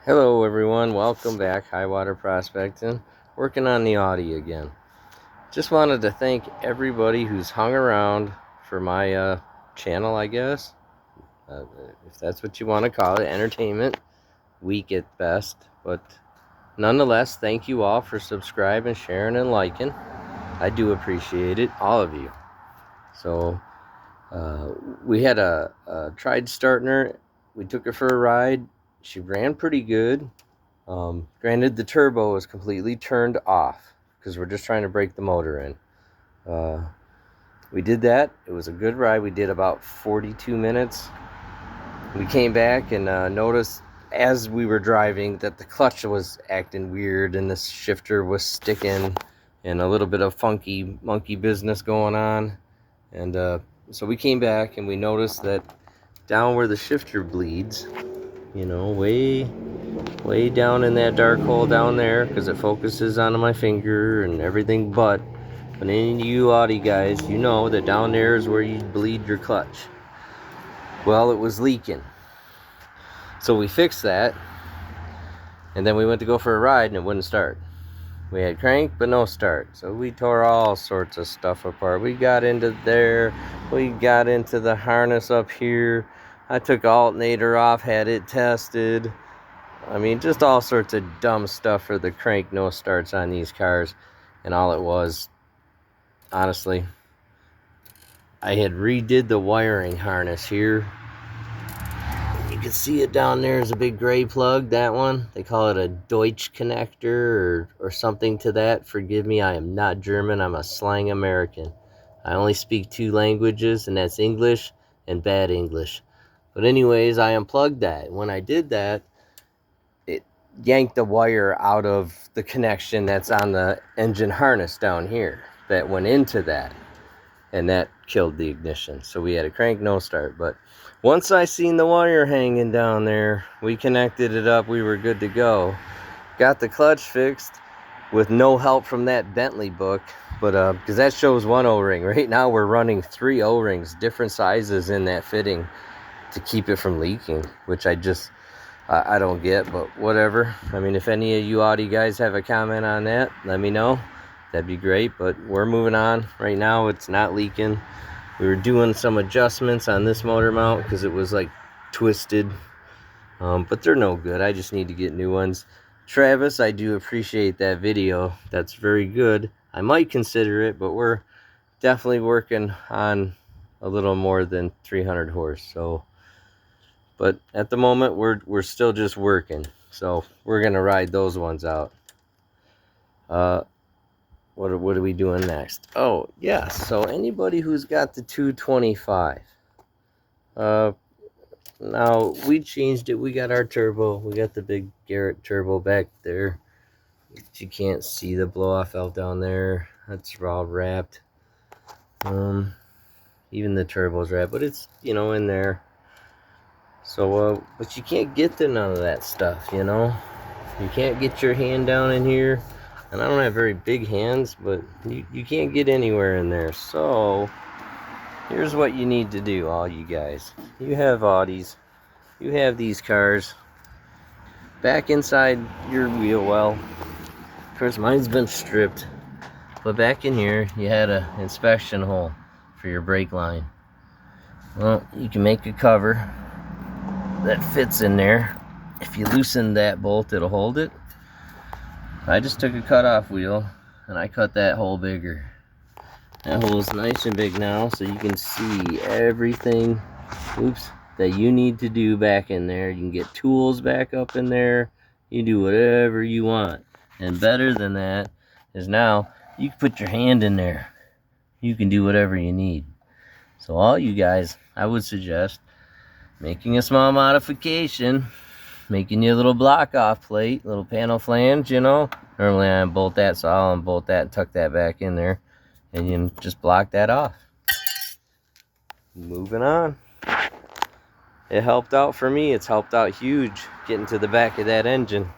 Hello everyone, welcome back. High Water Prospecting, working on the Audi again. Just wanted to thank everybody who's hung around for my channel, I guess. Uh, if that's what you want to call it, entertainment week at best. But nonetheless, thank you all for subscribing, sharing, and liking. I do appreciate it, all of you. So, we had tried starting her. We took her for a ride. She ran pretty good. Granted, the turbo was completely turned off because we're just trying to break the motor in. We did that. It was a good ride. We did about 42 minutes. We came back and noticed as we were driving that the clutch was acting weird and the shifter was sticking and a little bit of funky monkey business going on. And so we came back and we noticed that down where the shifter bleeds, you know, way down in that dark hole down there, because it focuses on my finger and everything, but any of you Audi guys, you know that down there is where you bleed your clutch. Well, it was leaking, so we fixed that, and then we went to go for a ride and it wouldn't start. We had crank but no start, so we tore all sorts of stuff apart. We got into there, we got into the harness up here. I took alternator off, had it tested. I mean, just all sorts of dumb stuff for the crank no starts on these cars. And all it was, honestly, I had redid the wiring harness here. You can see it down there is a big gray plug, that one. They call it a Deutsch connector or something to that. Forgive me, I am not German, I'm a slang American. I only speak two languages, and that's English and bad English. But anyways, I unplugged that. When I did that, it yanked the wire out of the connection that's on the engine harness down here that went into that, and that killed the ignition. So we had a crank no start. But once I seen the wire hanging down there, we connected it up, we were good to go. Got the clutch fixed with no help from that Bentley book, but because that shows one O-ring. Right now we're running 3 O-rings, different sizes in that fitting to keep it from leaking, which I don't get, but whatever. I mean, if any of you Audi guys have a comment on that, let me know. That'd be great, but we're moving on. Right now, it's not leaking. We were doing some adjustments on this motor mount because it was like twisted, but they're no good. I just need to get new ones. Travis, I do appreciate that video. That's very good. I might consider it, but we're definitely working on a little more than 300 horse, so... But at the moment, we're still just working. So we're going to ride those ones out. What are we doing next? Oh, yeah. So anybody who's got the 225. Now, we changed it. We got our turbo. We got the big Garrett turbo back there. You can't see the blow-off valve down there. That's all wrapped. Even the turbo's wrapped, but it's, you know, in there. So, but you can't get to none of that stuff, you know? You can't get your hand down in here. And I don't have very big hands, but you can't get anywhere in there. So, here's what you need to do, all you guys. You have Audis. You have these cars. Back inside your wheel well. Of course, mine's been stripped. But back in here, you had an inspection hole for your brake line. Well, you can make a cover that fits in there. If you loosen that bolt, it'll hold it. I just took a cut-off wheel and I cut that hole bigger. That hole is nice and big now, so you can see everything, that you need to do back in there. You can get tools back up in there. You do whatever you want. And better than that is now you can put your hand in there. You can do whatever you need. So all you guys, I would suggest making a small modification, making you a little block off plate, little panel flange, you know. Normally I unbolt that, so I'll unbolt that and tuck that back in there, and you can just block that off. Moving on. It helped out for me. It's helped out huge getting to the back of that engine.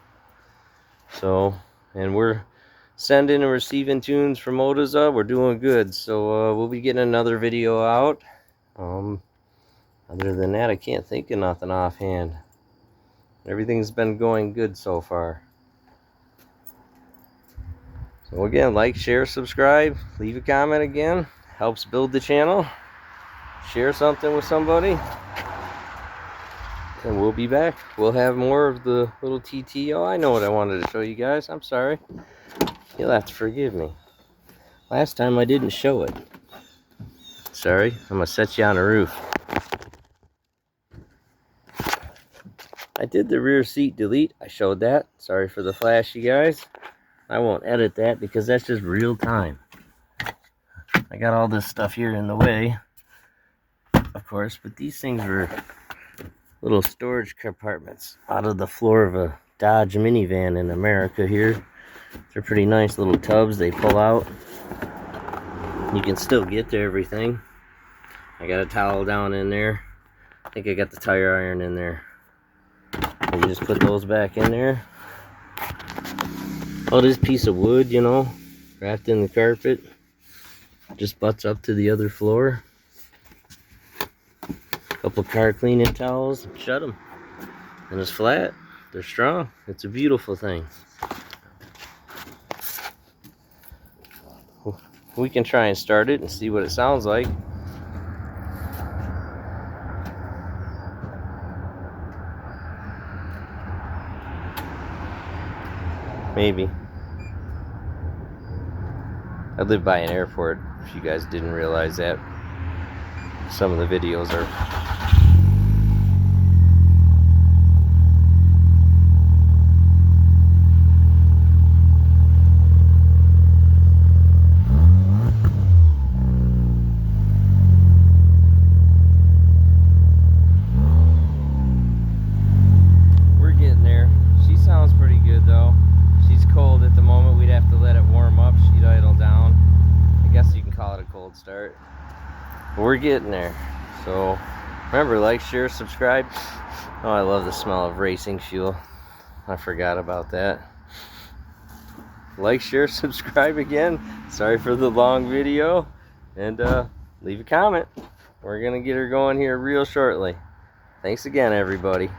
So, and we're sending and receiving tunes from Odaza. We're doing good. So we'll be getting another video out. Other than that, I can't think of nothing offhand. Everything's been going good so far. So again, like, share, subscribe, leave a comment again. Helps build the channel. Share something with somebody. And we'll be back. We'll have more of the little TT. Oh, I know what I wanted to show you guys. I'm sorry. You'll have to forgive me. Last time I didn't show it. Sorry. I'm going to set you on the roof. I did the rear seat delete. I showed that. Sorry for the flash, you guys. I won't edit that because that's just real time. I got all this stuff here in the way, of course, but these things were little storage compartments out of the floor of a Dodge minivan in America here. They're pretty nice little tubs. They pull out. You can still get to everything. I got a towel down in there. I think I got the tire iron in there. You just put those back in there. Oh, this piece of wood, you know, wrapped in the carpet, just butts up to the other floor. Couple car cleaning towels, shut them. And it's flat. They're strong. It's a beautiful thing. We can try and start it and see what it sounds like. Maybe. I live by an airport, if you guys didn't realize that. Some of the videos are... We're getting there. She sounds pretty good though. She's cold at the moment. We'd have to let it warm up. She'd idle down. I guess you can call it a cold start. But we're getting there. So remember, like, share, subscribe. Oh, I love the smell of racing fuel. I forgot about that. Like, share, subscribe again. Sorry for the long video. And leave a comment. We're gonna get her going here real shortly. Thanks again, everybody.